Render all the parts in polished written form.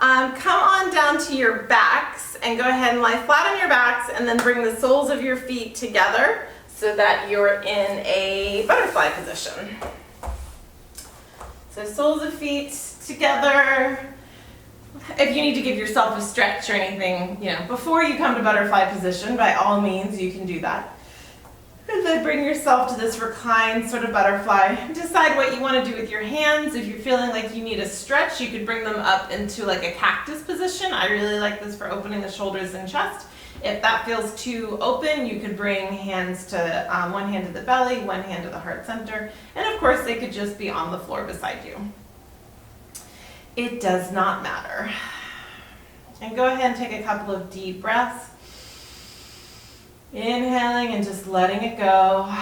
Come on down to your backs and go ahead and lie flat on your backs, and then bring the soles of your feet together so that you're in a butterfly position. So soles of feet together. If you need to give yourself a stretch or anything, before you come to butterfly position, by all means, you can do that. And then bring yourself to this reclined sort of butterfly. Decide what you want to do with your hands. If you're feeling like you need a stretch, you could bring them up into like a cactus position. I really like this for opening the shoulders and chest. If that feels too open, you could bring hands to one hand to the belly, one hand to the heart center, and of course they could just be on the floor beside you. It does not matter. And go ahead and take a couple of deep breaths. Inhaling and just letting it go.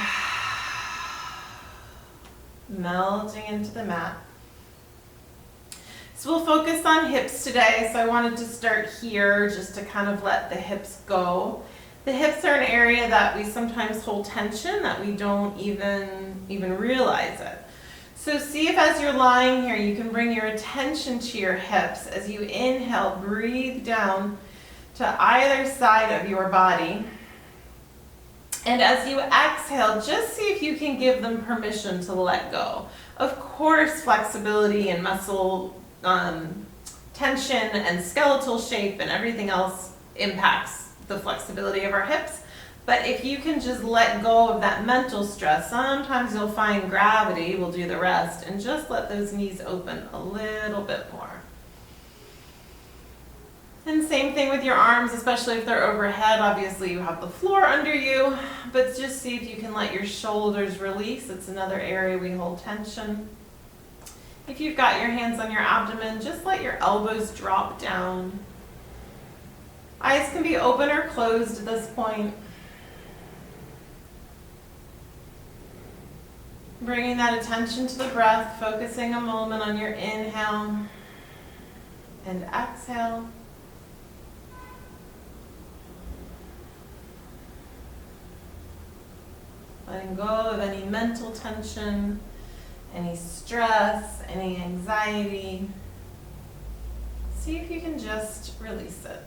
Melting into the mat. So we'll focus on hips today. So I wanted to start here just to kind of let the hips go. The hips are an area that we sometimes hold tension, that we don't even realize it. So see if as you're lying here, you can bring your attention to your hips. As you inhale, breathe down to either side of your body. And as you exhale, just see if you can give them permission to let go. Of course, flexibility and muscle tension and skeletal shape and everything else impacts the flexibility of our hips. But if you can just let go of that mental stress, sometimes you'll find gravity will do the rest, and just let those knees open a little bit more. And same thing with your arms, especially if they're overhead. Obviously you have the floor under you, but just see if you can let your shoulders release. It's another area we hold tension. If you've got your hands on your abdomen, just let your elbows drop down. Eyes can be open or closed at this point. Bringing that attention to the breath, focusing a moment on your inhale and exhale. Letting go of any mental tension, any stress, any anxiety. See if you can just release it.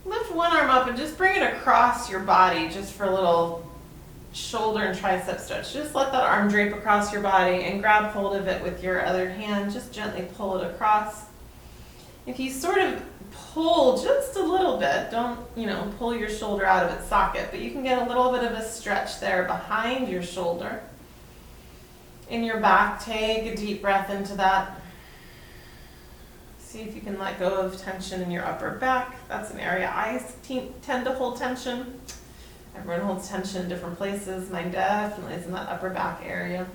Lift one arm up and just bring it across your body just for a little shoulder and tricep stretch. Just let that arm drape across your body and grab hold of it with your other hand. Just gently pull it across. If you sort of pull just a little bit, don't, pull your shoulder out of its socket, but you can get a little bit of a stretch there behind your shoulder. In your back, take a deep breath into that. See if you can let go of tension in your upper back. That's an area I tend to hold tension. Everyone holds tension in different places. Mine definitely is in that upper back area.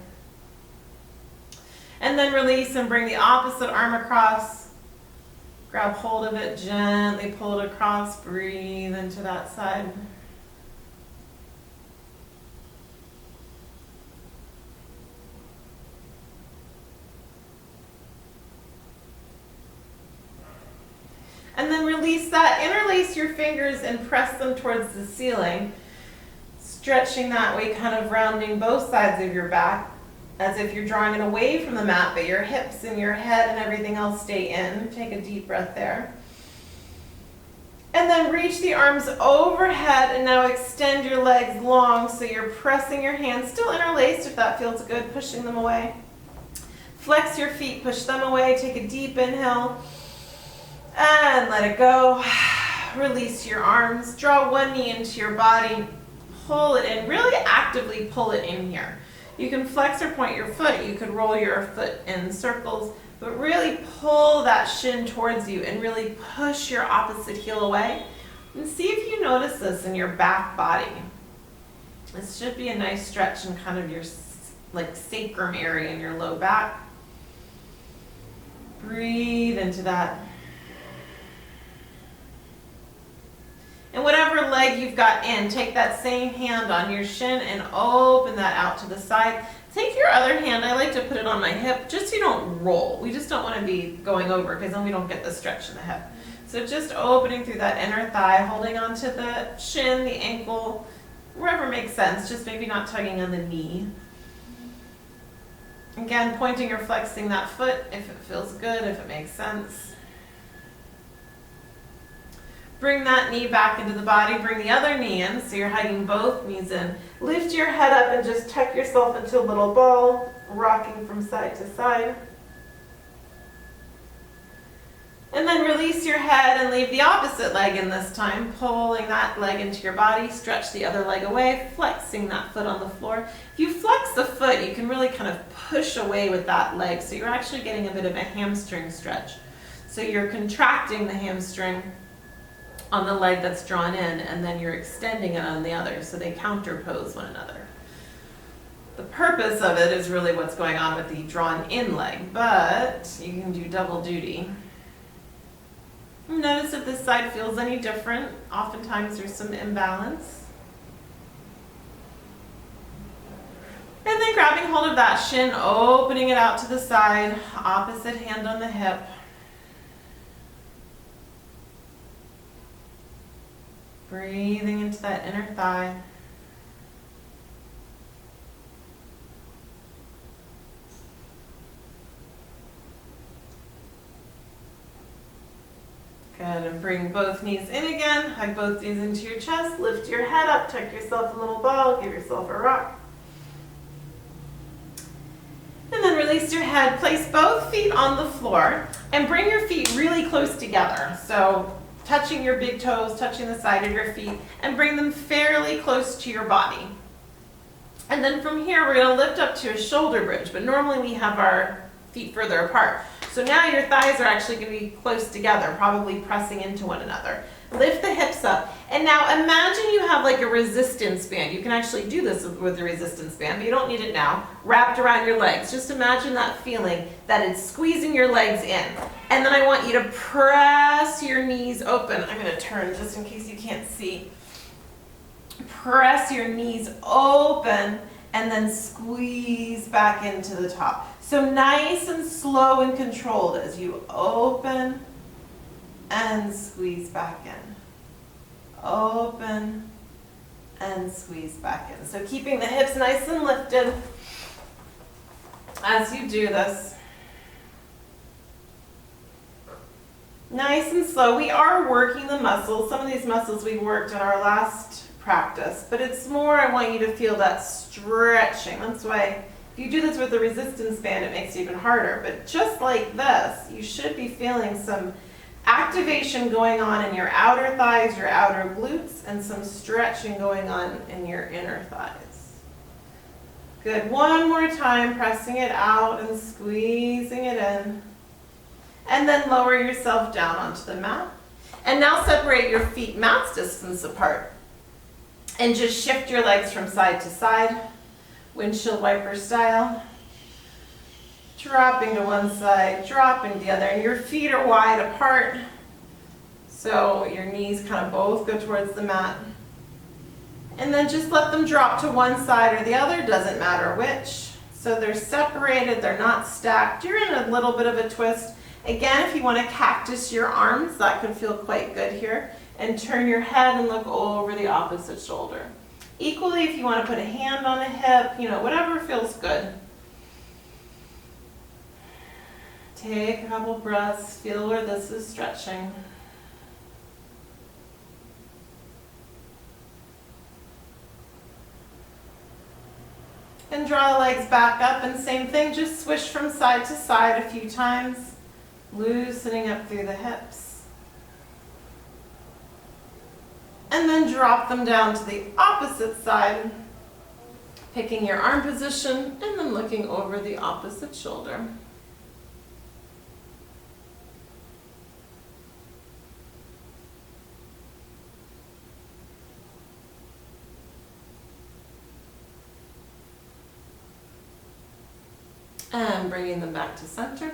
And then release and bring the opposite arm across. Grab hold of it, gently pull it across. Breathe into that side. And then release that. Interlace your fingers and press them towards the ceiling. Stretching that way, kind of rounding both sides of your back, as if you're drawing it away from the mat, but your hips and your head and everything else stay in. Take a deep breath there. And then reach the arms overhead and now extend your legs long so you're pressing your hands, still interlaced if that feels good, pushing them away. Flex your feet, push them away. Take a deep inhale. And let it go. Release your arms. Draw one knee into your body. Pull it in. Really actively pull it in here. You can flex or point your foot. You could roll your foot in circles. But really pull that shin towards you and really push your opposite heel away. And see if you notice this in your back body. This should be a nice stretch in kind of your sacrum area in your low back. Breathe into that. And whatever leg you've got in, take that same hand on your shin and open that out to the side. Take your other hand, I like to put it on my hip, just so you don't roll. We just don't want to be going over because then we don't get the stretch in the hip. So just opening through that inner thigh, holding onto the shin, the ankle, wherever makes sense, just maybe not tugging on the knee. Again, pointing or flexing that foot if it feels good, if it makes sense. Bring that knee back into the body, bring the other knee in, so you're hugging both knees in. Lift your head up and just tuck yourself into a little ball, rocking from side to side. And then release your head and leave the opposite leg in this time, pulling that leg into your body, stretch the other leg away, flexing that foot on the floor. If you flex the foot, you can really kind of push away with that leg, so you're actually getting a bit of a hamstring stretch. So you're contracting the hamstring on the leg that's drawn in, and then you're extending it on the other, so they counterpose one another. The purpose of it is really what's going on with the drawn in leg, but you can do double duty. Notice if this side feels any different. Oftentimes there's some imbalance. And then grabbing hold of that shin, opening it out to the side, opposite hand on the hip. Breathing into that inner thigh. Good, and bring both knees in again. Hug both knees into your chest. Lift your head up, tuck yourself a little ball, give yourself a rock. And then release your head. Place both feet on the floor and bring your feet really close together. So touching your big toes, touching the side of your feet, and bring them fairly close to your body. And then from here, we're going to lift up to a shoulder bridge, but normally we have our feet further apart. So now your thighs are actually going to be close together, probably pressing into one another. Lift the hips up. And now imagine you have like a resistance band. You can actually do this with a resistance band, but you don't need it now. Wrapped around your legs. Just imagine that feeling that it's squeezing your legs in. And then I want you to press your knees open. I'm going to turn just in case you can't see. Press your knees open and then squeeze back into the top. So nice and slow and controlled as you open and squeeze back in. Open and squeeze back in. So keeping the hips nice and lifted as you do this. Nice and slow. We are working the muscles. Some of these muscles we worked in our last practice, but it's more I want you to feel that stretching. That's why if you do this with a resistance band, it makes it even harder. But just like this, you should be feeling some activation going on in your outer thighs, your outer glutes, and some stretching going on in your inner thighs. Good. One more time, pressing it out and squeezing it in. And then lower yourself down onto the mat. And now separate your feet max distance apart. And just shift your legs from side to side, windshield wiper style. Dropping to one side, dropping to the other. And your feet are wide apart. So your knees kind of both go towards the mat. And then just let them drop to one side or the other, doesn't matter which. So they're separated, they're not stacked. You're in a little bit of a twist. Again, if you want to cactus your arms, that could feel quite good here. And turn your head and look over the opposite shoulder. Equally, if you want to put a hand on a hip, whatever feels good. Take a couple breaths, feel where this is stretching. And draw the legs back up, and same thing, just swish from side to side a few times, loosening up through the hips. And then drop them down to the opposite side, picking your arm position, and then looking over the opposite shoulder. And bringing them back to center.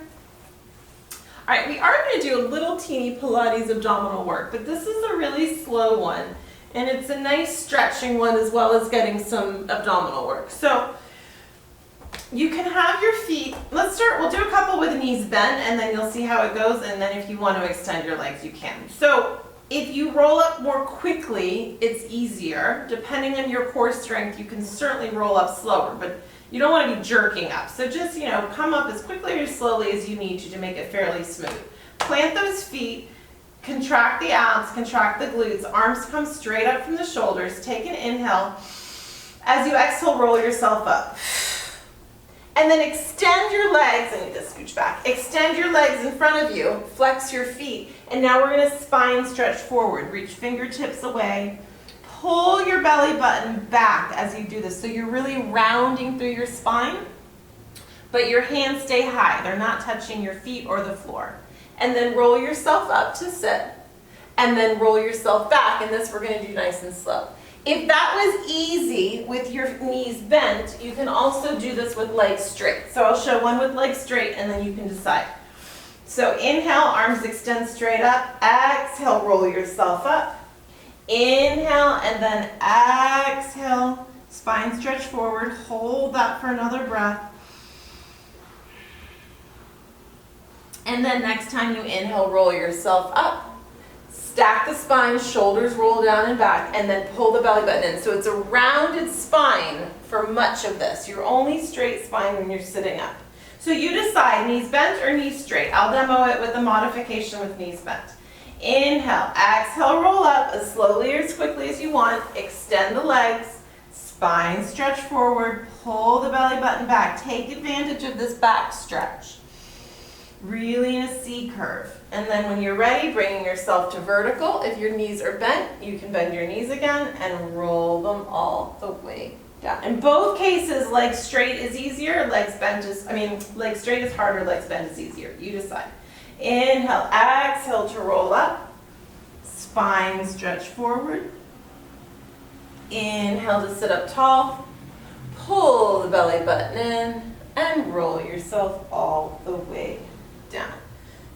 All right, we are going to do a little teeny Pilates abdominal work, but this is a really slow one, and it's a nice stretching one as well as getting some abdominal work. So You can have your feet, we'll do a couple with knees bent and then you'll see how it goes, and then if you want to extend your legs, you can. So if you roll up more quickly, it's easier. Depending on your core strength, you can certainly roll up slower, but you don't want to be jerking up. So just, come up as quickly or slowly as you need to make it fairly smooth. Plant those feet, contract the abs, contract the glutes, arms come straight up from the shoulders. Take an inhale. As you exhale, roll yourself up. And then extend your legs, I need to scooch back. Extend your legs in front of you, flex your feet, and now we're gonna spine stretch forward. Reach fingertips away. Pull your belly button back as you do this. So you're really rounding through your spine, but your hands stay high. They're not touching your feet or the floor. And then roll yourself up to sit, and then roll yourself back, and this we're gonna do nice and slow. If that was easy with your knees bent, you can also do this with legs straight. So I'll show one with legs straight and then you can decide. So inhale, arms extend straight up. Exhale, roll yourself up. Inhale and then exhale. Spine stretch forward. Hold that for another breath. And then next time you inhale, roll yourself up. Stack the spine, shoulders roll down and back, and then pull the belly button in. So it's a rounded spine for much of this. You're only straight spine when you're sitting up. So you decide, knees bent or knees straight. I'll demo it with a modification with knees bent. Inhale, exhale, roll up as slowly or as quickly as you want. Extend the legs, spine stretch forward, pull the belly button back. Take advantage of this back stretch. Really in a C curve. And then when you're ready, bringing yourself to vertical. If your knees are bent, you can bend your knees again and roll them all the way down. In both cases, legs straight is easier, legs straight is harder, legs bent is easier. You decide. Inhale, exhale to roll up. Spine stretch forward. Inhale to sit up tall. Pull the belly button in and roll yourself all the way down.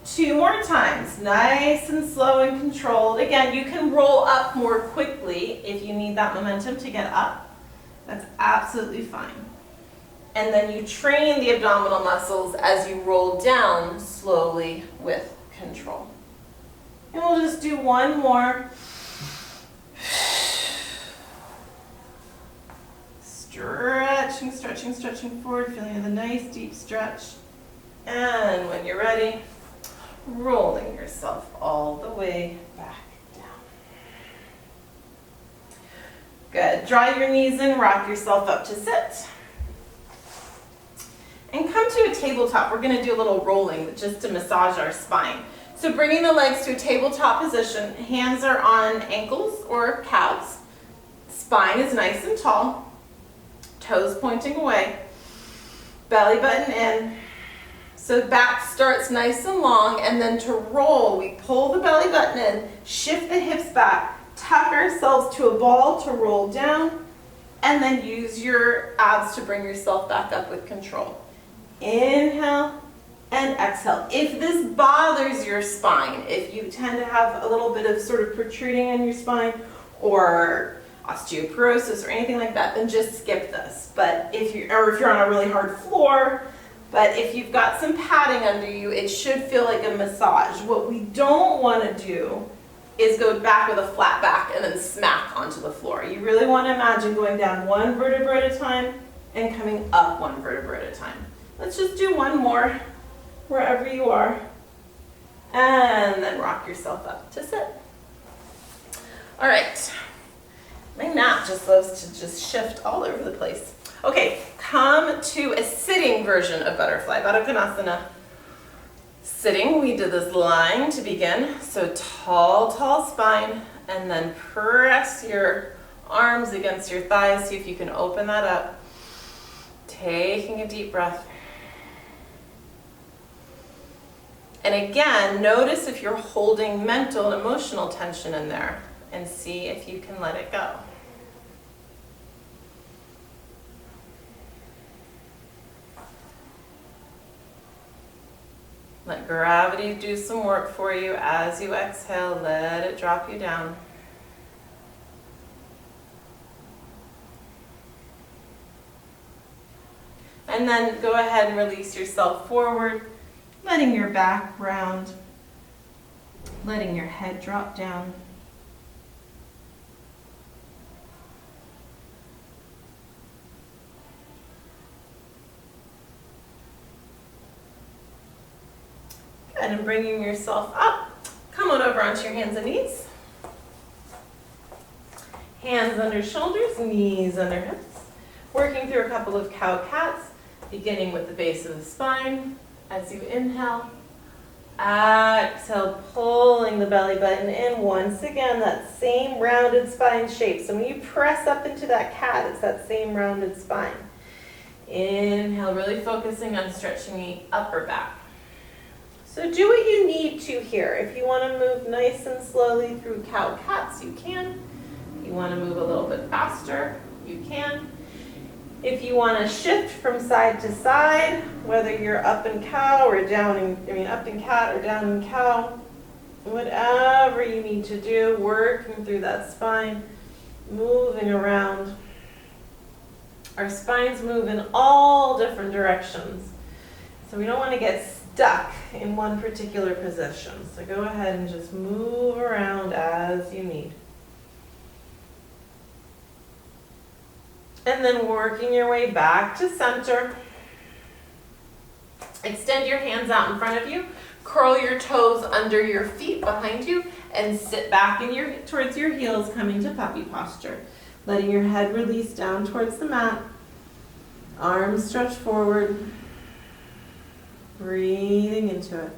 2 more times, nice and slow and controlled. Again, you can roll up more quickly if you need that momentum to get up. That's absolutely fine. And then you train the abdominal muscles as you roll down slowly with control. And we'll just do one more. Stretching, stretching, stretching forward, feeling the nice deep stretch. And when you're ready, rolling yourself all the way back down. Good. Draw your knees in, rock yourself up to sit. And come to a tabletop. We're going to do a little rolling just to massage our spine. So bringing the legs to a tabletop position, hands are on ankles or calves. Spine is nice and tall. Toes pointing away. Belly button in. So back starts nice and long, and then to roll, we pull the belly button in, shift the hips back, tuck ourselves to a ball to roll down, and then use your abs to bring yourself back up with control. Inhale and exhale. If this bothers your spine, if you tend to have a little bit of sort of protruding in your spine or osteoporosis or anything like that, then just skip this. But if you're on a really hard floor, but if you've got some padding under you, it should feel like a massage. What we don't want to do is go back with a flat back and then smack onto the floor. You really want to imagine going down one vertebra at a time and coming up one vertebra at a time. Let's just do one more wherever you are. And then rock yourself up to sit. All right. My mat just loves to just shift all over the place. Okay, come to a sitting version of butterfly, Baddha Konasana. Sitting, we did this lying to begin. So tall spine, and then press your arms against your thighs. See if you can open that up. Taking a deep breath. And again, notice if you're holding mental and emotional tension in there, and see if you can let it go. Let gravity do some work for you as you exhale. Let it drop you down. And then go ahead and release yourself forward, letting your back round, letting your head drop down. Good, and bringing yourself up. Come on over onto your hands and knees. Hands under shoulders, knees under hips. Working through a couple of cow-cats, beginning with the base of the spine. As you inhale, exhale, pulling the belly button in. Once again, that same rounded spine shape. So when you press up into that cat, it's that same rounded spine. Inhale, really focusing on stretching the upper back. So do what you need to here. If you want to move nice and slowly through cow-cats, you can. If you want to move a little bit faster, you can. If you want to shift from side to side, whether you're up in cow or down in, up in cat or down in cow, whatever you need to do, working through that spine, moving around. Our spines move in all different directions. So we don't want to get stuck in one particular position. So go ahead and just move around as you need. And then working your way back to center. Extend your hands out in front of you. Curl your toes under your feet behind you and sit back towards your heels, coming to puppy posture. Letting your head release down towards the mat. Arms stretch forward. Breathing into it.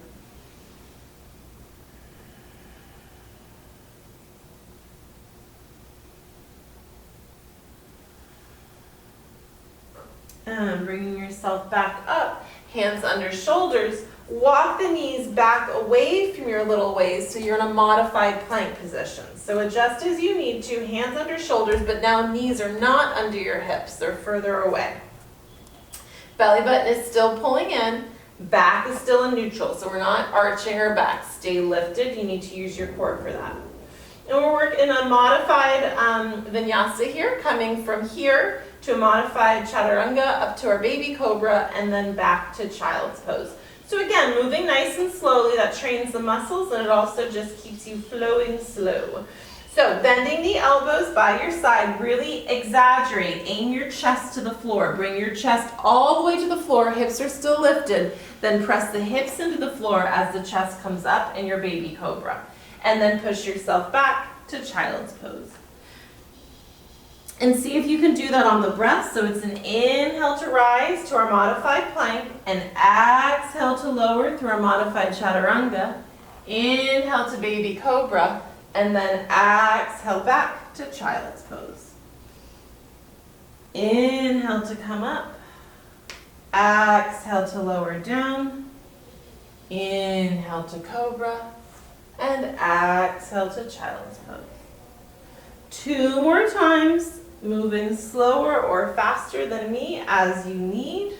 And bringing yourself back up, hands under shoulders. Walk the knees back away from your little waist so you're in a modified plank position. So adjust as you need to, hands under shoulders, but now knees are not under your hips, they're further away. Belly button is still pulling in, back is still in neutral, so we're not arching our back. Stay lifted, you need to use your core for that. And we're working on modified vinyasa here, coming from here to a modified chaturanga up to our baby cobra and then back to child's pose. So again, moving nice and slowly, that trains the muscles and it also just keeps you flowing slow. So bending the elbows by your side, really exaggerate, aim your chest to the floor, bring your chest all the way to the floor, hips are still lifted, then press the hips into the floor as the chest comes up in your baby cobra. And then push yourself back to child's pose. And see if you can do that on the breath. So it's an inhale to rise to our modified plank, and exhale to lower through our modified chaturanga. Inhale to baby cobra, and then exhale back to child's pose. Inhale to come up, exhale to lower down, inhale to cobra, and exhale to child's pose. 2 more times, moving slower or faster than me as you need.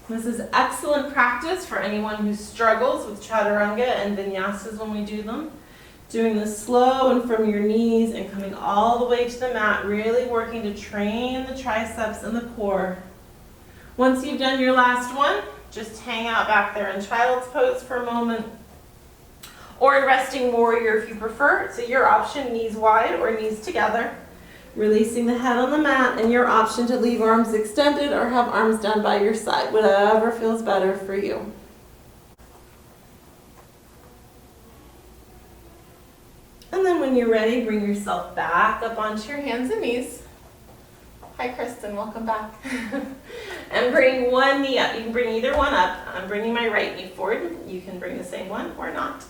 This is excellent practice for anyone who struggles with chaturanga and vinyasas when we do them. Doing this slow and from your knees and coming all the way to the mat, really working to train the triceps and the core. Once you've done your last one, just hang out back there in child's pose for a moment. Or in resting warrior if you prefer. It's your option, knees wide or knees together. Releasing the head on the mat, and your option to leave arms extended or have arms down by your side, whatever feels better for you. And then when you're ready, bring yourself back up onto your hands and knees. Hi Kristen, welcome back. And bring one knee up. You can bring either one up. I'm bringing my right knee forward. You can bring the same one or not.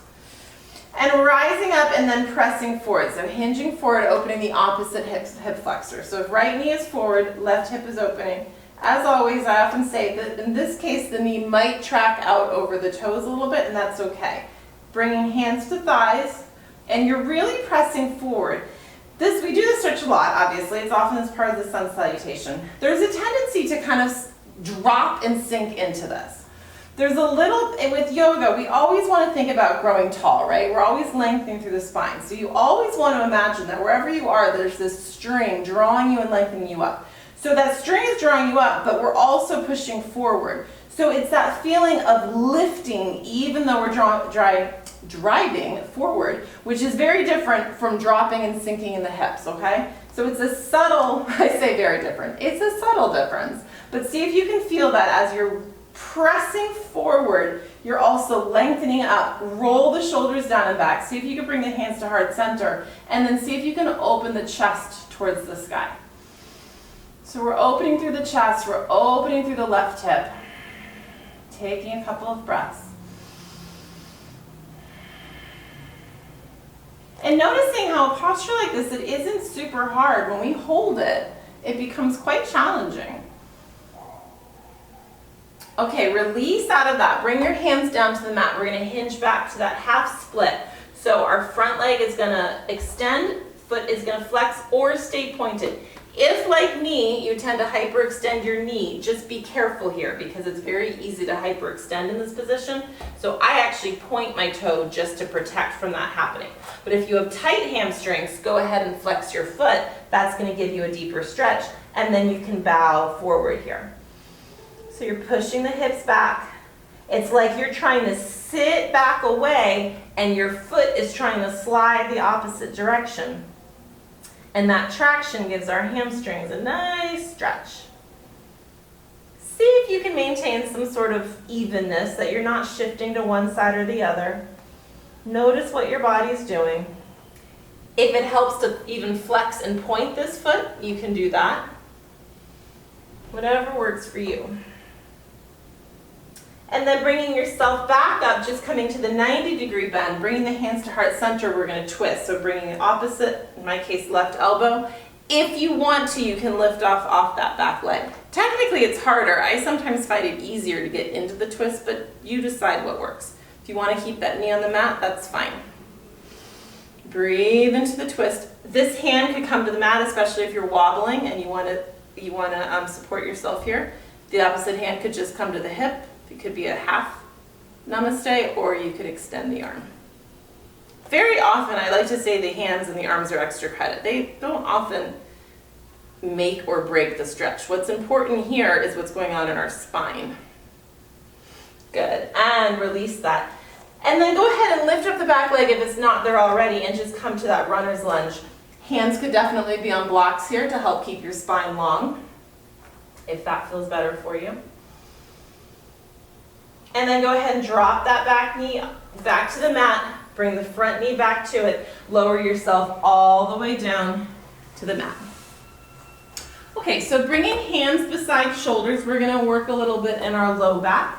And rising up and then pressing forward. So hinging forward, opening the opposite hip flexor. So if right knee is forward, left hip is opening. As always, I often say that in this case, the knee might track out over the toes a little bit, and that's okay. Bringing hands to thighs, and you're really pressing forward. We do this stretch a lot, obviously. It's often as part of the sun salutation. There's a tendency to kind of drop and sink into this. There's a little, with yoga, we always want to think about growing tall, right? We're always lengthening through the spine. So you always want to imagine that wherever you are, there's this string drawing you and lengthening you up. So that string is drawing you up, but we're also pushing forward. So it's that feeling of lifting even though we're driving forward, which is very different from dropping and sinking in the hips, okay? So it's a subtle, I say very different, it's a subtle difference. But see if you can feel that as you're pressing forward, you're also lengthening up. Roll the shoulders down and back. See if you can bring the hands to heart center, and then see if you can open the chest towards the sky. So we're opening through the chest, we're opening through the left hip. Taking a couple of breaths. And noticing how a posture like this, it isn't super hard. When we hold it, it becomes quite challenging. Okay, release out of that. Bring your hands down to the mat. We're going to hinge back to that half split. So our front leg is going to extend, foot is going to flex or stay pointed. If, like me, you tend to hyperextend your knee, just be careful here because it's very easy to hyperextend in this position. So I actually point my toe just to protect from that happening. But if you have tight hamstrings, go ahead and flex your foot. That's going to give you a deeper stretch, and then you can bow forward here. So you're pushing the hips back. It's like you're trying to sit back away, and your foot is trying to slide the opposite direction. And that traction gives our hamstrings a nice stretch. See if you can maintain some sort of evenness, that you're not shifting to one side or the other. Notice what your body is doing. If it helps to even flex and point this foot, you can do that. Whatever works for you. And then bringing yourself back up, just coming to the 90-degree bend, bringing the hands to heart center, we're going to twist. So bringing the opposite, in my case, left elbow. If you want to, you can lift off that back leg. Technically, it's harder. I sometimes find it easier to get into the twist, but you decide what works. If you want to keep that knee on the mat, that's fine. Breathe into the twist. This hand could come to the mat, especially if you're wobbling and you want to support yourself here. The opposite hand could just come to the hip. It could be a half namaste, or you could extend the arm. Very often, I like to say the hands and the arms are extra credit. They don't often make or break the stretch. What's important here is what's going on in our spine. Good, and release that. And then go ahead and lift up the back leg if it's not there already, and just come to that runner's lunge. Hands could definitely be on blocks here to help keep your spine long, if that feels better for you. And then go ahead and drop that back knee back to the mat. Bring the front knee back to it. Lower yourself all the way down to the mat. Okay, so bringing hands beside shoulders, we're going to work a little bit in our low back.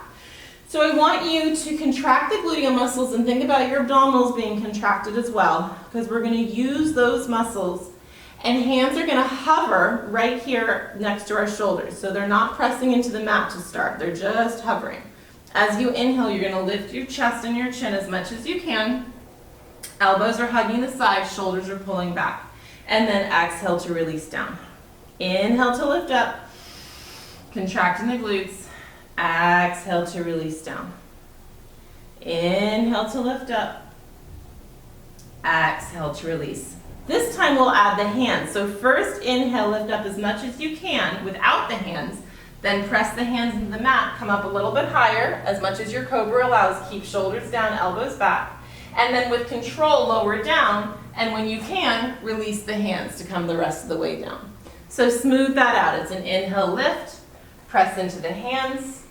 So I want you to contract the gluteal muscles and think about your abdominals being contracted as well, because we're going to use those muscles. And hands are going to hover right here next to our shoulders. So they're not pressing into the mat to start. They're just hovering. As you inhale, you're going to lift your chest and your chin as much as you can. Elbows are hugging the sides, shoulders are pulling back. And then exhale to release down. Inhale to lift up, contracting the glutes. Exhale to release down. Inhale to lift up. Exhale to release. This time we'll add the hands. So first inhale, lift up as much as you can without the hands. Then press the hands into the mat, come up a little bit higher, as much as your cobra allows. Keep shoulders down, elbows back. And then with control, lower down. And when you can, release the hands to come the rest of the way down. So smooth that out. It's an inhale, lift, press into the hands.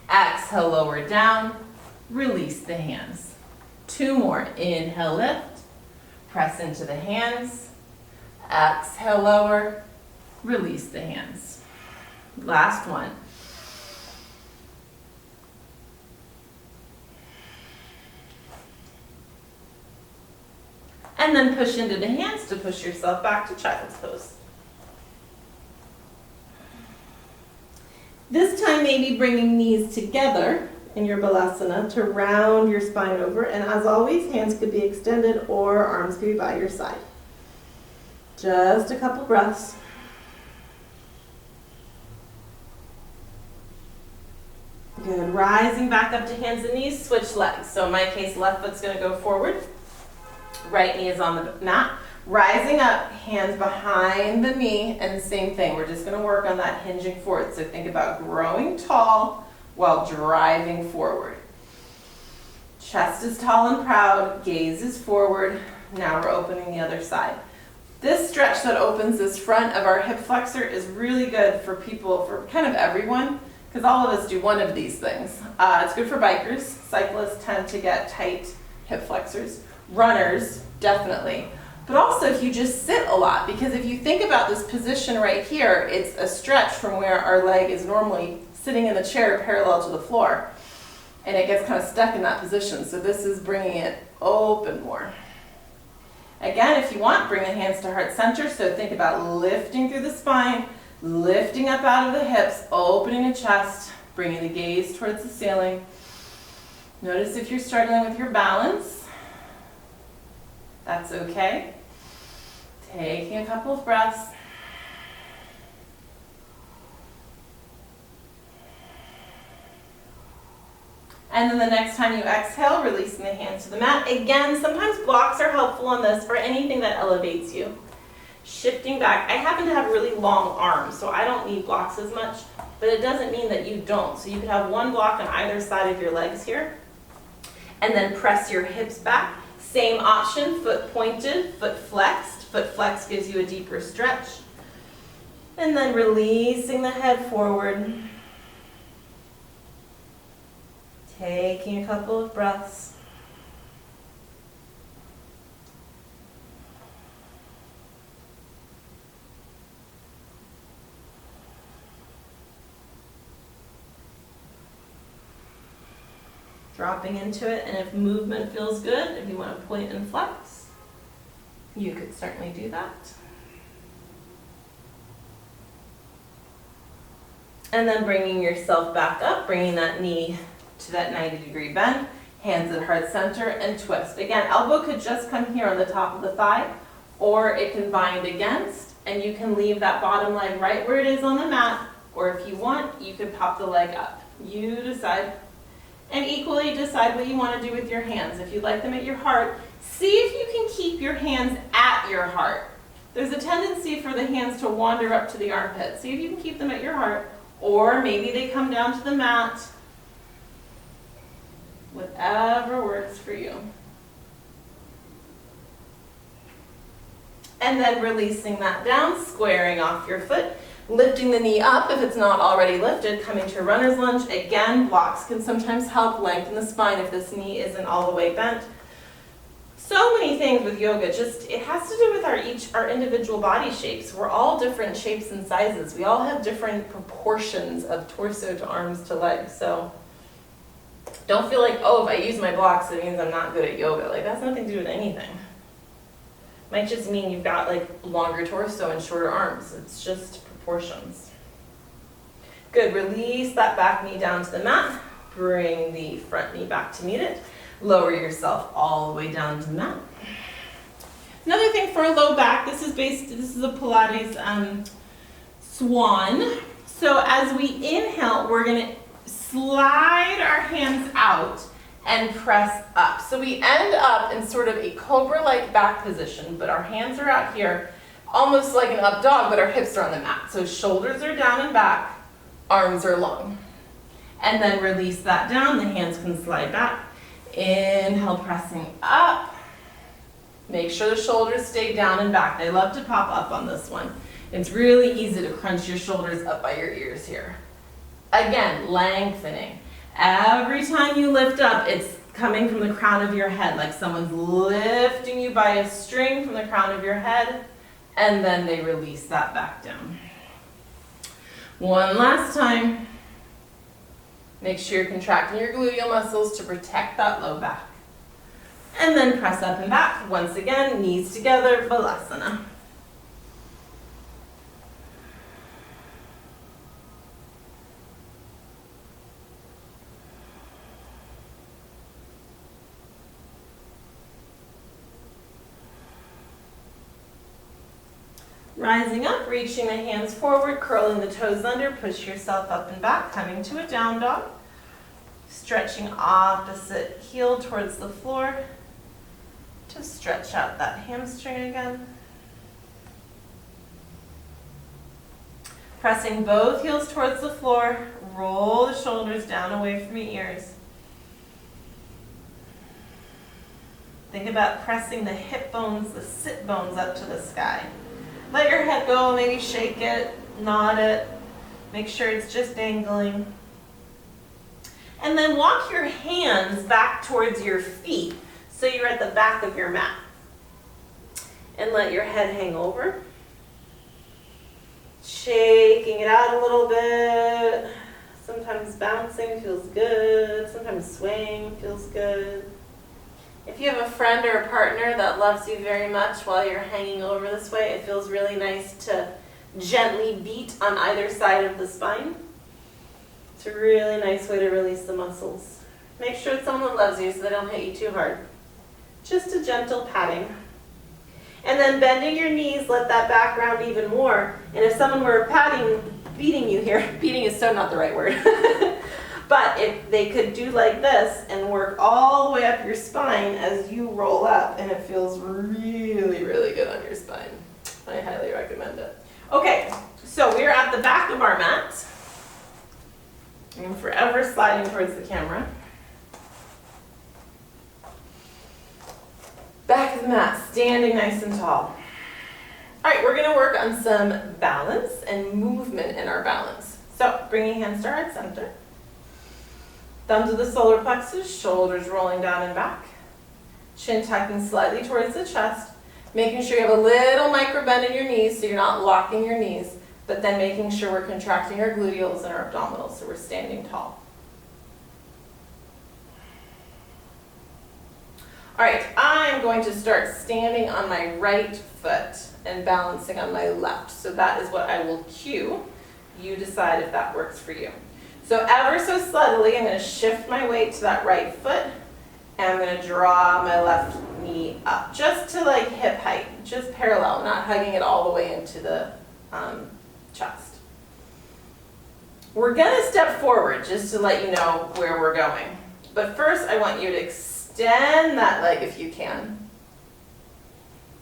Exhale, lower down, release the hands. Two more. Inhale, lift, press into the hands. Exhale, lower, release the hands. Last one. And then push into the hands to push yourself back to child's pose. This time maybe bringing knees together in your balasana to round your spine over. And as always, hands could be extended or arms could be by your side. Just a couple breaths. Good, rising back up to hands and knees, switch legs. So in my case, left foot's gonna go forward. Right knee is on the mat. Rising up, hands behind the knee, and same thing. We're just going to work on that hinging forward. So think about growing tall while driving forward. Chest is tall and proud, gaze is forward. Now we're opening the other side. This stretch that opens this front of our hip flexor is really good for people, for kind of everyone, because all of us do one of these things. It's good for bikers. Cyclists tend to get tight hip flexors. Runners, definitely. But also if you just sit a lot, because if you think about this position right here, it's a stretch from where our leg is normally sitting in the chair parallel to the floor. And it gets kind of stuck in that position. So this is bringing it open more. Again, if you want, bring the hands to heart center. So think about lifting through the spine, lifting up out of the hips, opening the chest, bringing the gaze towards the ceiling. Notice if you're struggling with your balance. That's okay. Taking a couple of breaths. And then the next time you exhale, releasing the hands to the mat. Again, sometimes blocks are helpful on this for anything that elevates you. Shifting back. I happen to have really long arms, so I don't need blocks as much, but it doesn't mean that you don't. So you could have one block on either side of your legs here, and then press your hips back. Same option, foot pointed, foot flexed. Foot flexed gives you a deeper stretch. And then releasing the head forward. Taking a couple of breaths. Dropping into it, and if movement feels good, if you want to point and flex, you could certainly do that. And then bringing yourself back up, bringing that knee to that 90-degree bend, hands at heart center, and twist. Again, elbow could just come here on the top of the thigh, or it can bind against, and you can leave that bottom leg right where it is on the mat, or if you want, you could pop the leg up. You decide. And equally decide what you want to do with your hands. If you like them at your heart, see if you can keep your hands at your heart. There's a tendency for the hands to wander up to the armpit. See if you can keep them at your heart, or maybe they come down to the mat. Whatever works for you. And then releasing that down, squaring off your foot. Lifting the knee up if it's not already lifted, coming to runner's lunge. Again, blocks can sometimes help lengthen the spine if this knee isn't all the way bent. So many things with yoga, just it has to do with our individual body shapes. We're all different shapes and sizes. We all have different proportions of torso to arms to legs. So don't feel like, oh, if I use my blocks, it means I'm not good at yoga. Like, that's nothing to do with anything. Might just mean you've got like longer torso and shorter arms. It's just proportions. Good, release that back knee down to the mat. Bring the front knee back to meet it. Lower yourself all the way down to the mat. Another thing for a low back, this is a Pilates swan. So as we inhale, we're gonna slide our hands out and press up. So we end up in sort of a cobra-like back position, but our hands are out here, almost like an up dog, but our hips are on the mat. So shoulders are down and back, arms are long. And then release that down, the hands can slide back. Inhale, pressing up. Make sure the shoulders stay down and back. They love to pop up on this one. It's really easy to crunch your shoulders up by your ears here. Again, lengthening. Every time you lift up, it's coming from the crown of your head, like someone's lifting you by a string from the crown of your head, and then they release that back down. One last time. Make sure you're contracting your gluteal muscles to protect that low back. And then press up and back. Once again, knees together, Balasana. Rising up, reaching the hands forward, curling the toes under, push yourself up and back, coming to a down dog. Stretching opposite heel towards the floor to stretch out that hamstring again. Pressing both heels towards the floor, roll the shoulders down away from your ears. Think about pressing the hip bones, the sit bones up to the sky. Let your head go, maybe shake it, nod it, make sure it's just dangling. And then walk your hands back towards your feet so you're at the back of your mat. And let your head hang over. Shaking it out a little bit. Sometimes bouncing feels good. Sometimes swaying feels good. If you have a friend or a partner that loves you very much while you're hanging over this way, it feels really nice to gently beat on either side of the spine. It's a really nice way to release the muscles. Make sure it's someone that loves you so they don't hit you too hard. Just a gentle patting. And then bending your knees, let that back round even more. And if someone were beating you here, beating is so not the right word, but if they could do like this and work all the way up your spine as you roll up, and it feels really, really good on your spine. I highly recommend it. Okay, so we're at the back of our mat. I'm forever sliding towards the camera. Back of the mat, standing nice and tall. All right, we're gonna work on some balance and movement in our balance. So bringing hands to heart center. Thumbs to the solar plexus, shoulders rolling down and back. Chin tucking slightly towards the chest. Making sure you have a little micro bend in your knees so you're not locking your knees, but then making sure we're contracting our gluteals and our abdominals so we're standing tall. All right, I'm going to start standing on my right foot and balancing on my left. So that is what I will cue. You decide if that works for you. So ever so slightly, I'm going to shift my weight to that right foot, and I'm going to draw my left knee up, just to like hip height, just parallel, not hugging it all the way into the chest. We're going to step forward just to let you know where we're going. But first, I want you to extend that leg if you can.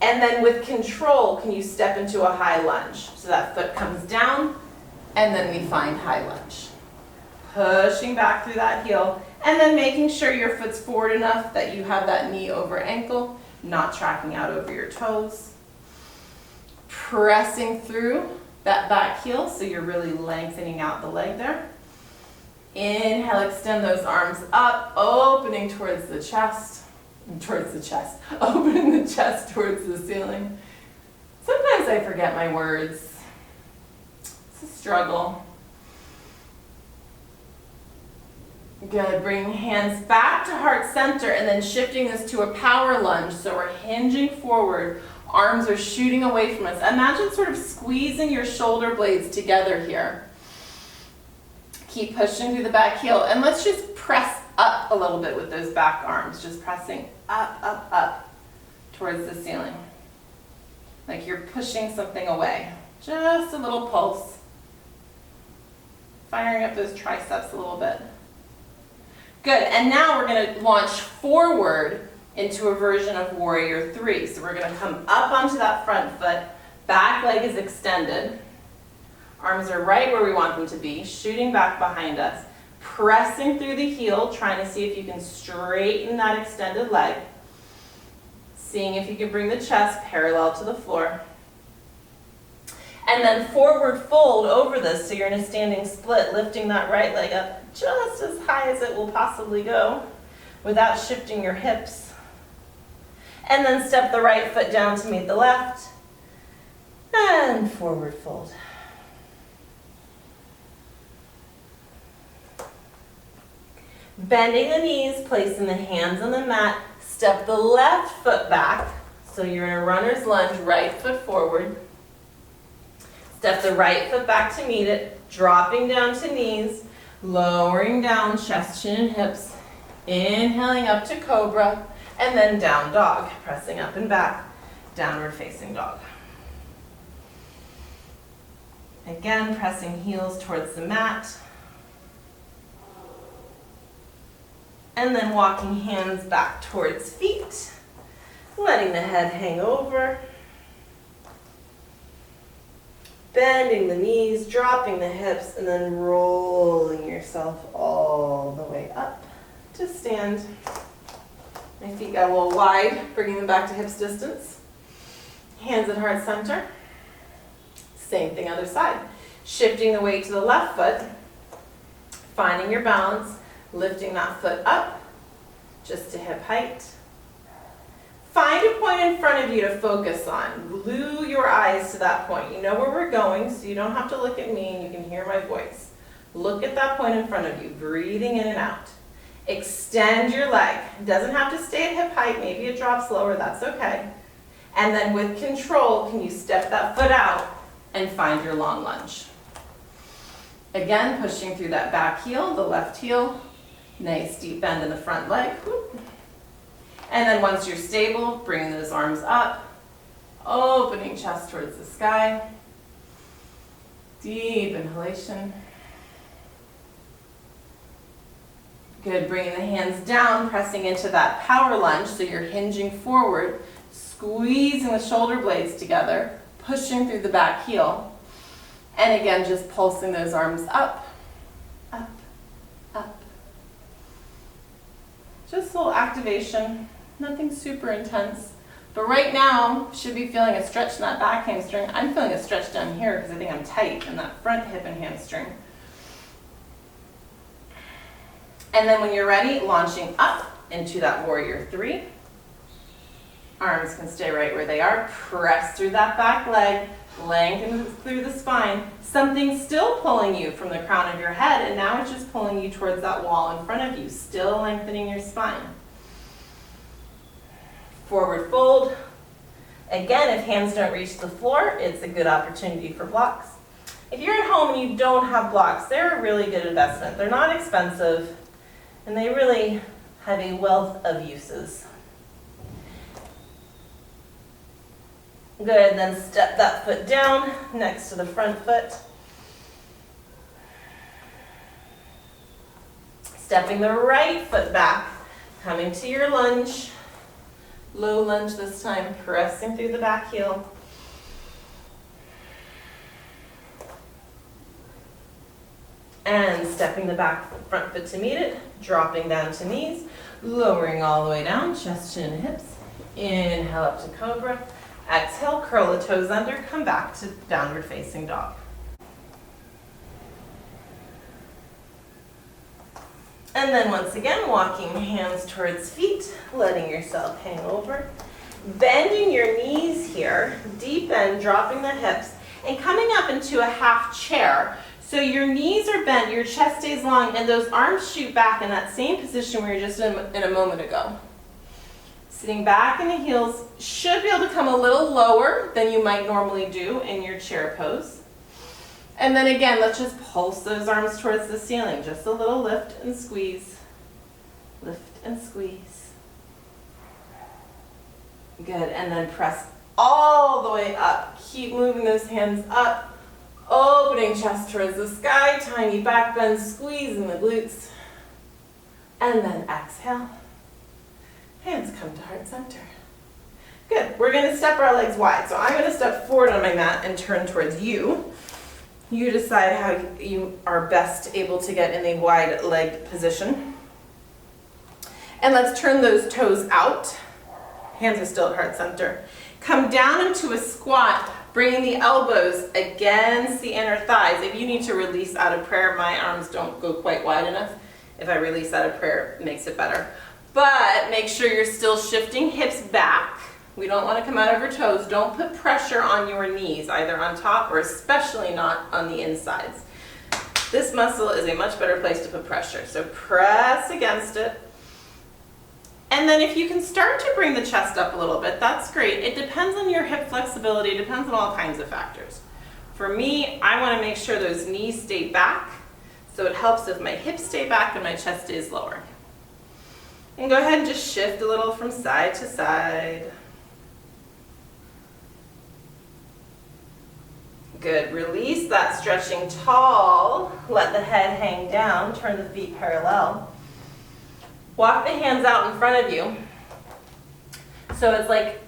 And then with control, can you step into a high lunge? So that foot comes down, and then we find high lunge. Pushing back through that heel, and then making sure your foot's forward enough that you have that knee over ankle, not tracking out over your toes. Pressing through that back heel, so you're really lengthening out the leg there. Inhale, extend those arms up, opening towards the chest, opening the chest towards the ceiling. Sometimes I forget my words. It's a struggle. Good, bringing hands back to heart center and then shifting this to a power lunge. So we're hinging forward, arms are shooting away from us. Imagine sort of squeezing your shoulder blades together here. Keep pushing through the back heel, and let's just press up a little bit with those back arms, just pressing up, up, up towards the ceiling. Like you're pushing something away. Just a little pulse. Firing up those triceps a little bit. Good, and now we're going to launch forward into a version of Warrior 3. So we're going to come up onto that front foot, back leg is extended. Arms are right where we want them to be, shooting back behind us, pressing through the heel, trying to see if you can straighten that extended leg, seeing if you can bring the chest parallel to the floor. And then forward fold over this, so you're in a standing split, lifting that right leg up just as high as it will possibly go without shifting your hips. And then step the right foot down to meet the left, and forward fold. Bending the knees, placing the hands on the mat, step the left foot back, so you're in a runner's lunge, right foot forward. Step the right foot back to meet it, dropping down to knees, lowering down, chest, chin, and hips, inhaling up to cobra, and then down dog, pressing up and back, downward facing dog. Again, pressing heels towards the mat. And then walking hands back towards feet, letting the head hang over. Bending the knees, dropping the hips, and then rolling yourself all the way up to stand. My feet got a little wide, bringing them back to hips distance. Hands at heart center. Same thing other side. Shifting the weight to the left foot, finding your balance, lifting that foot up, just to hip height. Find a point in front of you to focus on. Glue your eyes to that point. You know where we're going, so you don't have to look at me and you can hear my voice. Look at that point in front of you, breathing in and out. Extend your leg. It doesn't have to stay at hip height. Maybe it drops lower, that's okay. And then with control, can you step that foot out and find your long lunge. Again, pushing through that back heel, the left heel. Nice deep bend in the front leg. And then once you're stable, bring those arms up, opening chest towards the sky. Deep inhalation. Good, bringing the hands down, pressing into that power lunge, so you're hinging forward, squeezing the shoulder blades together, pushing through the back heel. And again, just pulsing those arms up, up, up. Just a little activation. Nothing super intense, but right now should be feeling a stretch in that back hamstring. I'm feeling a stretch down here because I think I'm tight in that front hip and hamstring. And then when you're ready, launching up into that warrior three. Arms can stay right where they are. Press through that back leg, lengthen through the spine. Something's still pulling you from the crown of your head, and now it's just pulling you towards that wall in front of you, still lengthening your spine. Forward fold. Again, if hands don't reach the floor, it's a good opportunity for blocks. If you're at home and you don't have blocks, they're a really good investment. They're not expensive, and they really have a wealth of uses. Good, then step that foot down next to the front foot. Stepping the right foot back, coming to your lunge. Low lunge this time, pressing through the back heel. And stepping the front foot to meet it, dropping down to knees, lowering all the way down, chest, chin, and hips. Inhale up to cobra. Exhale, curl the toes under, come back to downward facing dog. And then once again, walking hands towards feet, letting yourself hang over. Bending your knees here, deep bend, dropping the hips, and coming up into a half chair. So your knees are bent, your chest stays long, and those arms shoot back in that same position we were just in a moment ago. Sitting back in the heels, should be able to come a little lower than you might normally do in your chair pose. And then again, let's just pulse those arms towards the ceiling. Just a little lift and squeeze. Lift and squeeze. Good, and then press all the way up. Keep moving those hands up. Opening chest towards the sky. Tiny back bend, squeezing the glutes. And then exhale. Hands come to heart center. Good, we're gonna step our legs wide. So I'm gonna step forward on my mat and turn towards you. You decide how you are best able to get in a wide leg position. And let's turn those toes out. Hands are still at heart center. Come down into a squat, bringing the elbows against the inner thighs. If you need to release out of prayer, my arms don't go quite wide enough. If I release out of prayer, it makes it better. But make sure you're still shifting hips back. We don't want to come out of our toes. Don't put pressure on your knees, either on top or especially not on the insides. This muscle is a much better place to put pressure. So press against it. And then if you can start to bring the chest up a little bit, that's great. It depends on your hip flexibility. It depends on all kinds of factors. For me, I want to make sure those knees stay back. So it helps if my hips stay back and my chest stays lower. And go ahead and just shift a little from side to side. Good, release that, stretching tall. Let the head hang down, turn the feet parallel. Walk the hands out in front of you. So it's like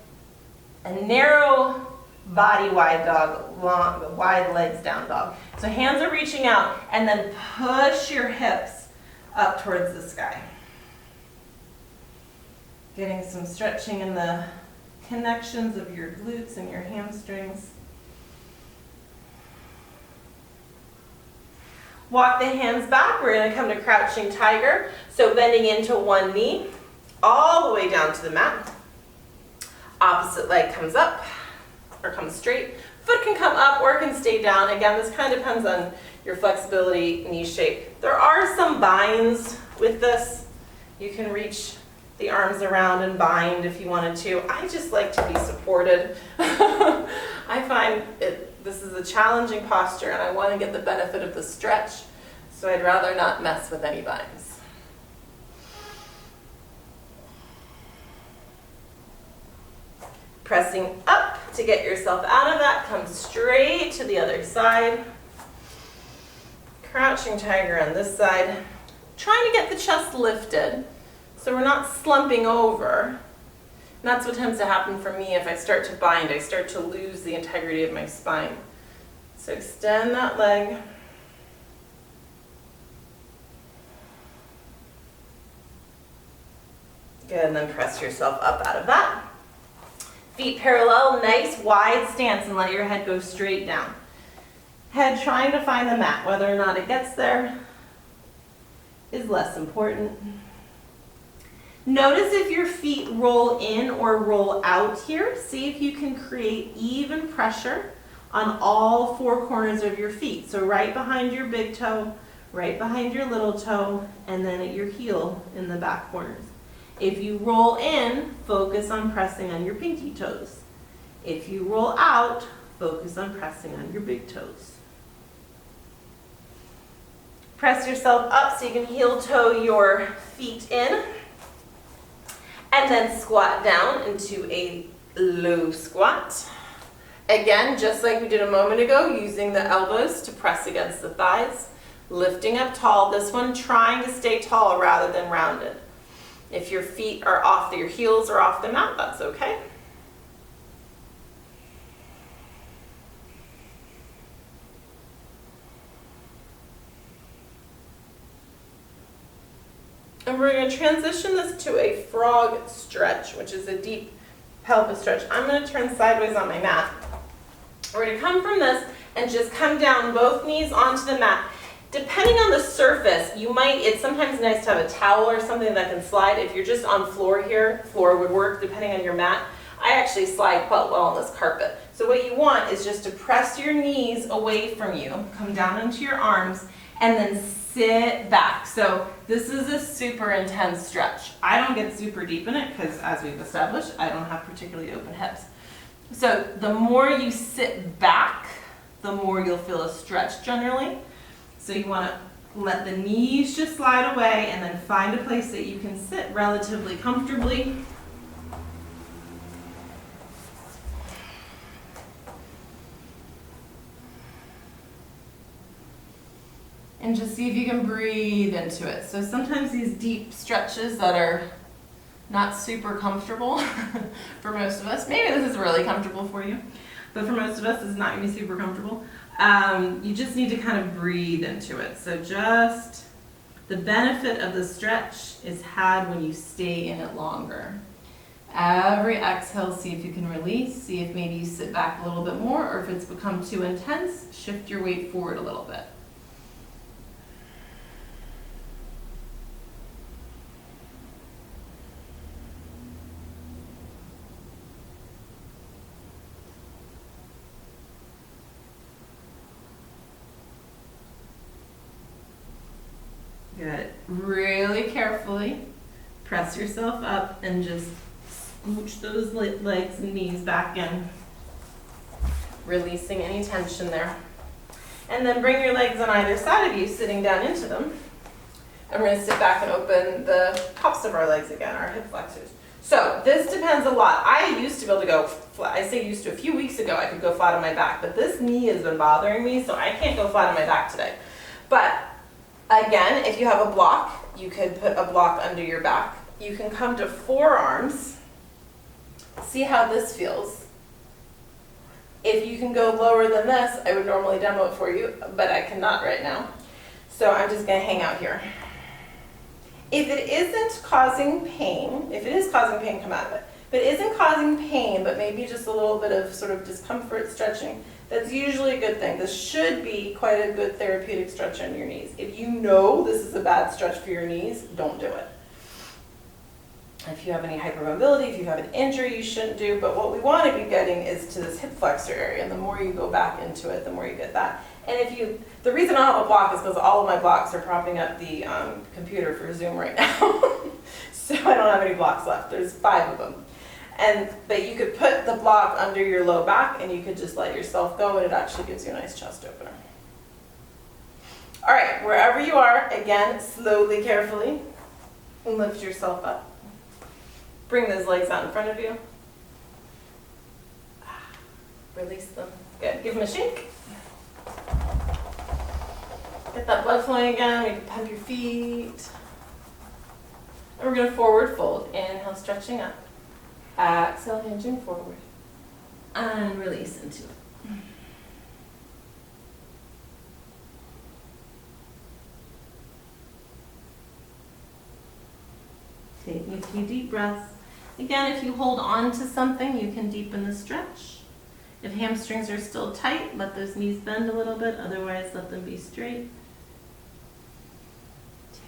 a narrow body wide dog, long, wide legs down dog. So hands are reaching out, and then push your hips up towards the sky. Getting some stretching in the connections of your glutes and your hamstrings. Walk the hands back. We're going to come to crouching tiger. So bending into one knee, all the way down to the mat. Opposite leg comes up or comes straight. Foot can come up or can stay down. Again, this kind of depends on your flexibility, knee shape. There are some binds with this. You can reach the arms around and bind if you wanted to. I just like to be supported. I find this is a challenging posture and I want to get the benefit of the stretch, so I'd rather not mess with any binds. Pressing up to get yourself out of that, come straight to the other side. Crouching tiger on this side. Trying to get the chest lifted so we're not slumping over. And that's what tends to happen for me if I start to bind. I start to lose the integrity of my spine. So extend that leg. Good, and then press yourself up out of that. Feet parallel, nice wide stance, and let your head go straight down. Head trying to find the mat. Whether or not it gets there is less important. Notice if your feet roll in or roll out here. See if you can create even pressure on all four corners of your feet. So right behind your big toe, right behind your little toe, and then at your heel in the back corners. If you roll in, focus on pressing on your pinky toes. If you roll out, focus on pressing on your big toes. Press yourself up so you can heel toe your feet in. And then squat down into a low squat. Again, just like we did a moment ago, using the elbows to press against the thighs. Lifting up tall, this one trying to stay tall rather than rounded. If your feet are off, your heels are off the mat, that's okay. And we're going to transition this to a frog stretch, which is a deep pelvis stretch. I'm going to turn sideways on my mat. We're going to come from this and just come down both knees onto the mat. Depending on the surface, it's sometimes nice to have a towel or something that can slide. If you're just on floor here, floor would work depending on your mat. I actually slide quite well on this carpet. So what you want is just to press your knees away from you, come down into your arms, and then sit back. So this is a super intense stretch. I don't get super deep in it because, as we've established, I don't have particularly open hips. So the more you sit back, the more you'll feel a stretch generally. So you want to let the knees just slide away and then find a place that you can sit relatively comfortably. And just see if you can breathe into it. So sometimes these deep stretches that are not super comfortable for most of us, maybe this is really comfortable for you, but for most of us it's not going to be super comfortable. You just need to kind of breathe into it. So just the benefit of the stretch is had when you stay in it longer. Every exhale, see if you can release. See if maybe you sit back a little bit more, or if it's become too intense, shift your weight forward a little bit. Good. Really carefully press yourself up and just scooch those legs and knees back in, releasing any tension there. And then bring your legs on either side of you, sitting down into them. And we're going to sit back and open the tops of our legs again, our hip flexors. So this depends a lot. I used to be able to go flat. I say used to, a few weeks ago I could go flat on my back, but this knee has been bothering me, so I can't go flat on my back today. But again, if you have a block, you could put a block under your back. You can come to forearms. See how this feels. If you can go lower than this, I would normally demo it for you, but I cannot right now. So I'm just gonna hang out here. If it isn't causing pain, if it is causing pain, come out of it. If it isn't causing pain, but maybe just a little bit of sort of discomfort stretching, that's usually a good thing. This should be quite a good therapeutic stretch on your knees. If you know this is a bad stretch for your knees, don't do it. If you have any hypermobility, if you have an injury, you shouldn't do, but what we want to be getting is to this hip flexor area, and the more you go back into it, the more you get that. And the reason I don't have a block is because all of my blocks are propping up the computer for Zoom right now. So I don't have any blocks left. There's 5 of them. But you could put the block under your low back and you could just let yourself go, and it actually gives you a nice chest opener. All right, wherever you are, again, slowly, carefully, lift yourself up. Bring those legs out in front of you. Release them. Good. Give them a shake. Get that blood flowing again. Maybe pump your feet. And we're going to forward fold. Inhale, stretching up. Exhale, hinging forward. And release into it. Taking a few deep breaths. Again, if you hold on to something, you can deepen the stretch. If hamstrings are still tight, let those knees bend a little bit. Otherwise, let them be straight.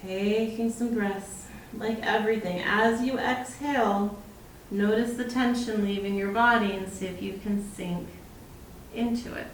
Taking some breaths. Like everything, as you exhale, notice the tension leaving your body and see if you can sink into it.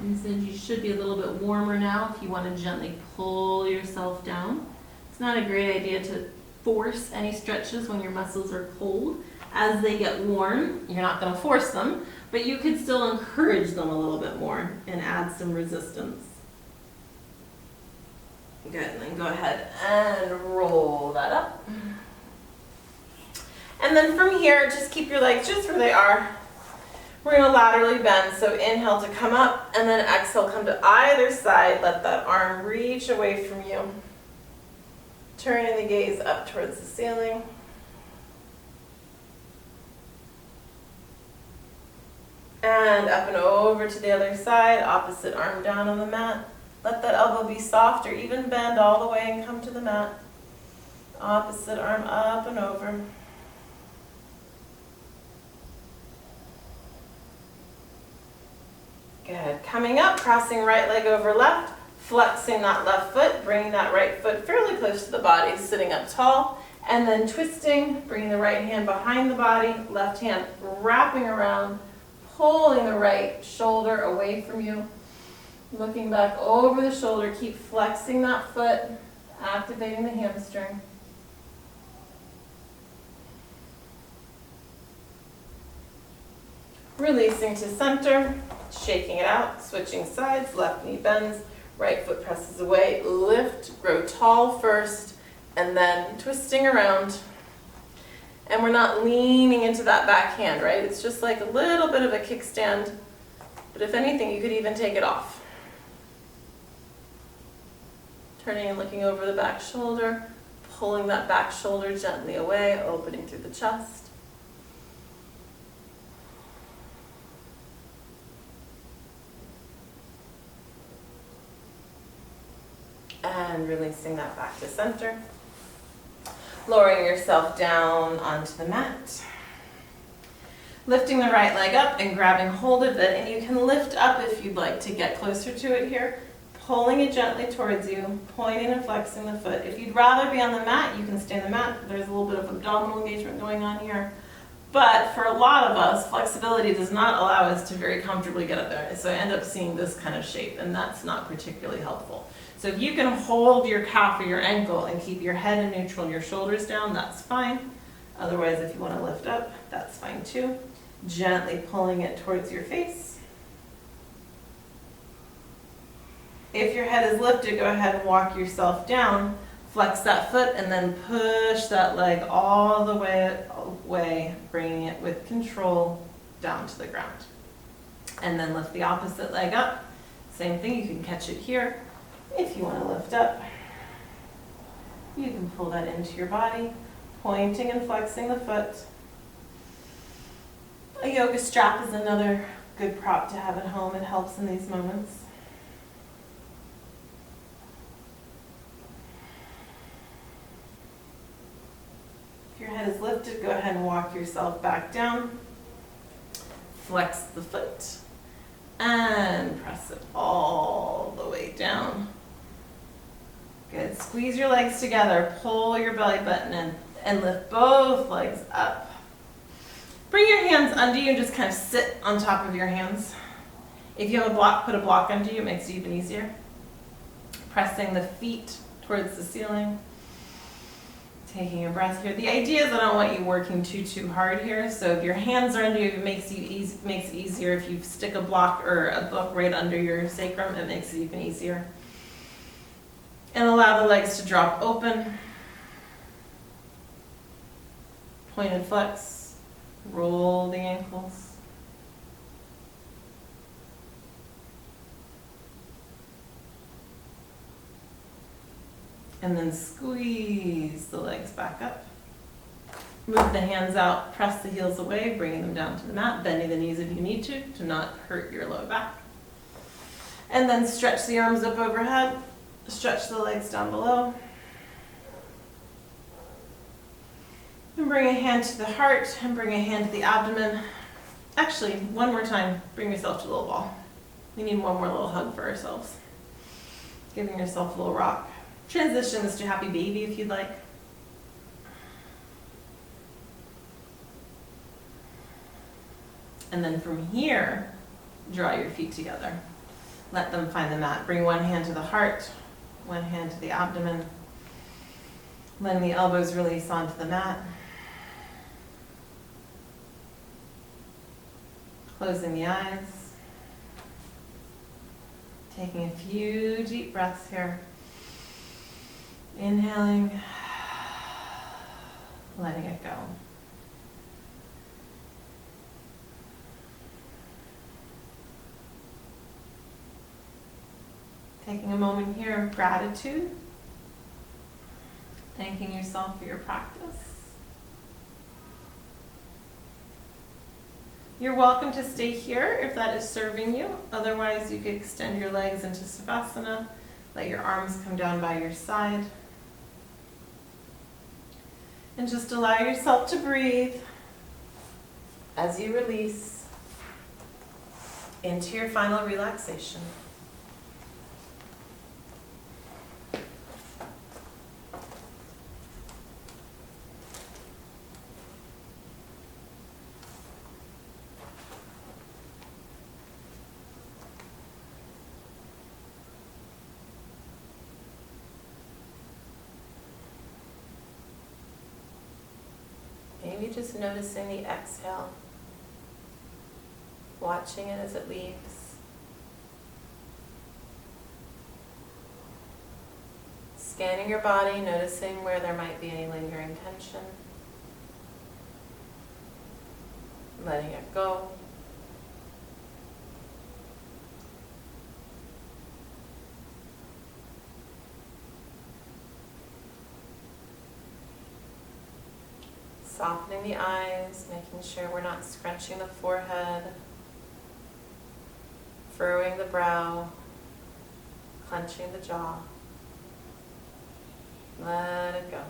And so you should be a little bit warmer now if you want to gently pull yourself down. It's not a great idea to force any stretches when your muscles are cold. As they get warm, you're not going to force them, but you could still encourage them a little bit more and add some resistance. Good, and then go ahead and roll that up. And then from here, just keep your legs just where they are. We're going to laterally bend, so inhale to come up, and then exhale, come to either side. Let that arm reach away from you. Turning the gaze up towards the ceiling. And up and over to the other side, opposite arm down on the mat. Let that elbow be soft or even bend all the way and come to the mat. Opposite arm up and over. Good. Coming up, crossing right leg over left, flexing that left foot, bringing that right foot fairly close to the body, sitting up tall, and then twisting, bringing the right hand behind the body, left hand wrapping around, pulling the right shoulder away from you, looking back over the shoulder, keep flexing that foot, activating the hamstring. Releasing to center, shaking it out, switching sides, left knee bends, right foot presses away, lift, grow tall first, and then twisting around. And we're not leaning into that back hand, right? It's just like a little bit of a kickstand, but if anything, you could even take it off. Turning and looking over the back shoulder, pulling that back shoulder gently away, opening through the chest. And releasing that back to center. Lowering yourself down onto the mat. Lifting the right leg up and grabbing hold of it. And you can lift up if you'd like to get closer to it here. Pulling it gently towards you, pointing and flexing the foot. If you'd rather be on the mat, you can stay on the mat. There's a little bit of abdominal engagement going on here. But for a lot of us, flexibility does not allow us to very comfortably get up there. So I end up seeing this kind of shape, and that's not particularly helpful. So if you can hold your calf or your ankle and keep your head in neutral and your shoulders down, that's fine. Otherwise, if you want to lift up, that's fine too. Gently pulling it towards your face. If your head is lifted, go ahead and walk yourself down. Flex that foot and then push that leg all the way away, bringing it with control down to the ground. And then lift the opposite leg up. Same thing, you can catch it here if you want to lift up. You can pull that into your body, pointing and flexing the foot. A yoga strap is another good prop to have at home. It helps in these moments. If your head is lifted, go ahead and walk yourself back down. Flex the foot and press it all the way down. Good. Squeeze your legs together. Pull your belly button in and lift both legs up. Bring your hands under you and just kind of sit on top of your hands. If you have a block, put a block under you. It makes it even easier. Pressing the feet towards the ceiling. Taking a breath here. The idea is I don't want you working too hard here. So if your hands are under you, it makes it easier. If you stick a block or a book right under your sacrum, it makes it even easier. And allow the legs to drop open. Pointed flex. Roll the ankles. And then squeeze the legs back up. Move the hands out, press the heels away, bringing them down to the mat, bending the knees if you need to not hurt your low back. And then stretch the arms up overhead, stretch the legs down below. And bring a hand to the heart and bring a hand to the abdomen. Actually, one more time, bring yourself to a little ball. We need one more little hug for ourselves. Giving yourself a little rock. Transition this to happy baby if you'd like. And then from here, draw your feet together. Let them find the mat. Bring one hand to the heart, one hand to the abdomen. Letting the elbows release onto the mat. Closing the eyes. Taking a few deep breaths here. Inhaling, letting it go. Taking a moment here of gratitude, thanking yourself for your practice. You're welcome to stay here if that is serving you. Otherwise, you could extend your legs into Savasana. Let your arms come down by your side. And just allow yourself to breathe as you release into your final relaxation. Maybe just noticing the exhale, watching it as it leaves. Scanning your body, noticing where there might be any lingering tension. Letting it go. Softening the eyes, making sure we're not scrunching the forehead, furrowing the brow, clenching the jaw. Let it go.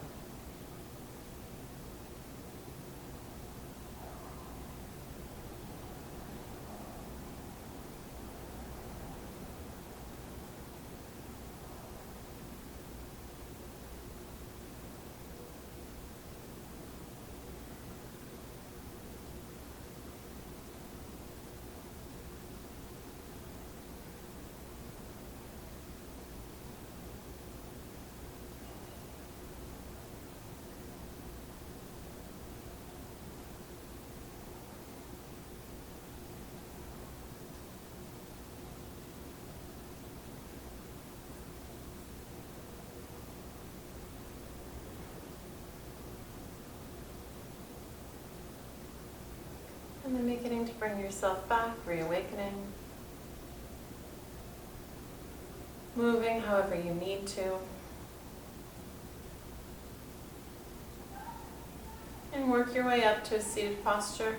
And then beginning to bring yourself back, reawakening. Moving however you need to. work your way up to a seated posture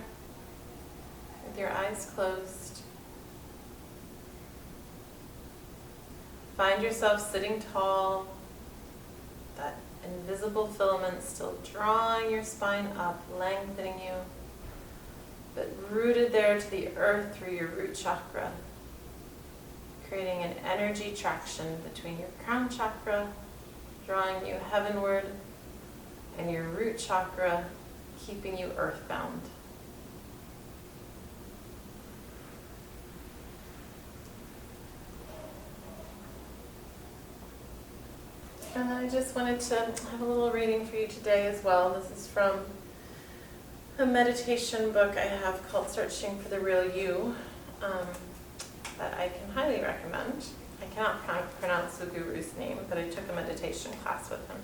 with your eyes closed. Find yourself sitting tall, that invisible filament still drawing your spine up, lengthening you, but rooted there to the earth through your root chakra, creating an energy traction between your crown chakra, drawing you heavenward, and your root chakra, keeping you earthbound. And then I just wanted to have a little reading for you today as well. This is from a meditation book I have called Searching for the Real You, that I can highly recommend. I cannot pronounce the guru's name, but I took a meditation class with him.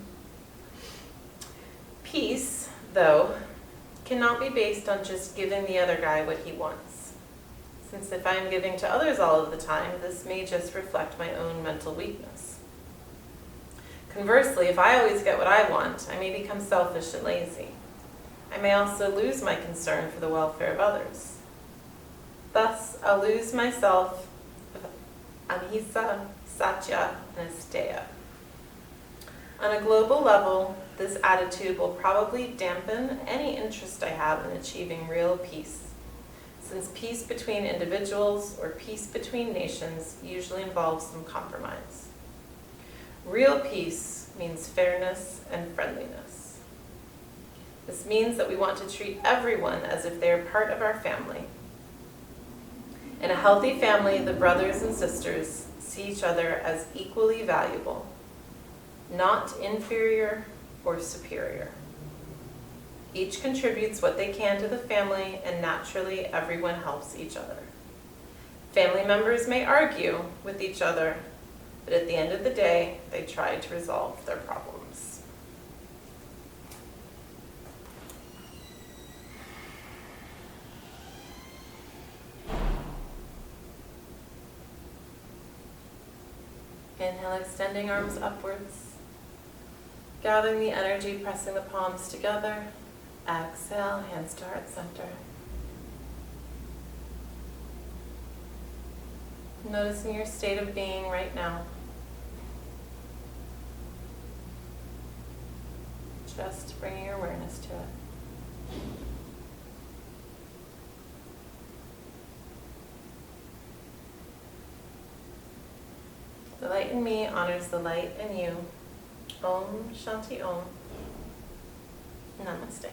Peace, though, cannot be based on just giving the other guy what he wants. Since if I am giving to others all of the time, this may just reflect my own mental weakness. Conversely, if I always get what I want, I may become selfish and lazy. I may also lose my concern for the welfare of others. Thus, I'll lose myself of ahimsa, satya, and asteya. On a global level, this attitude will probably dampen any interest I have in achieving real peace, since peace between individuals or peace between nations usually involves some compromise. Real peace means fairness and friendliness. This means that we want to treat everyone as if they are part of our family. In a healthy family, the brothers and sisters see each other as equally valuable, not inferior or superior. Each contributes what they can to the family, and naturally everyone helps each other. Family members may argue with each other, but at the end of the day, they try to resolve their problems. Inhale, extending arms upwards. Gathering the energy, pressing the palms together. Exhale, hands to heart center. Noticing your state of being right now. Just bringing your awareness to it. The light in me honors the light in you. Om Shanti Om. Namaste.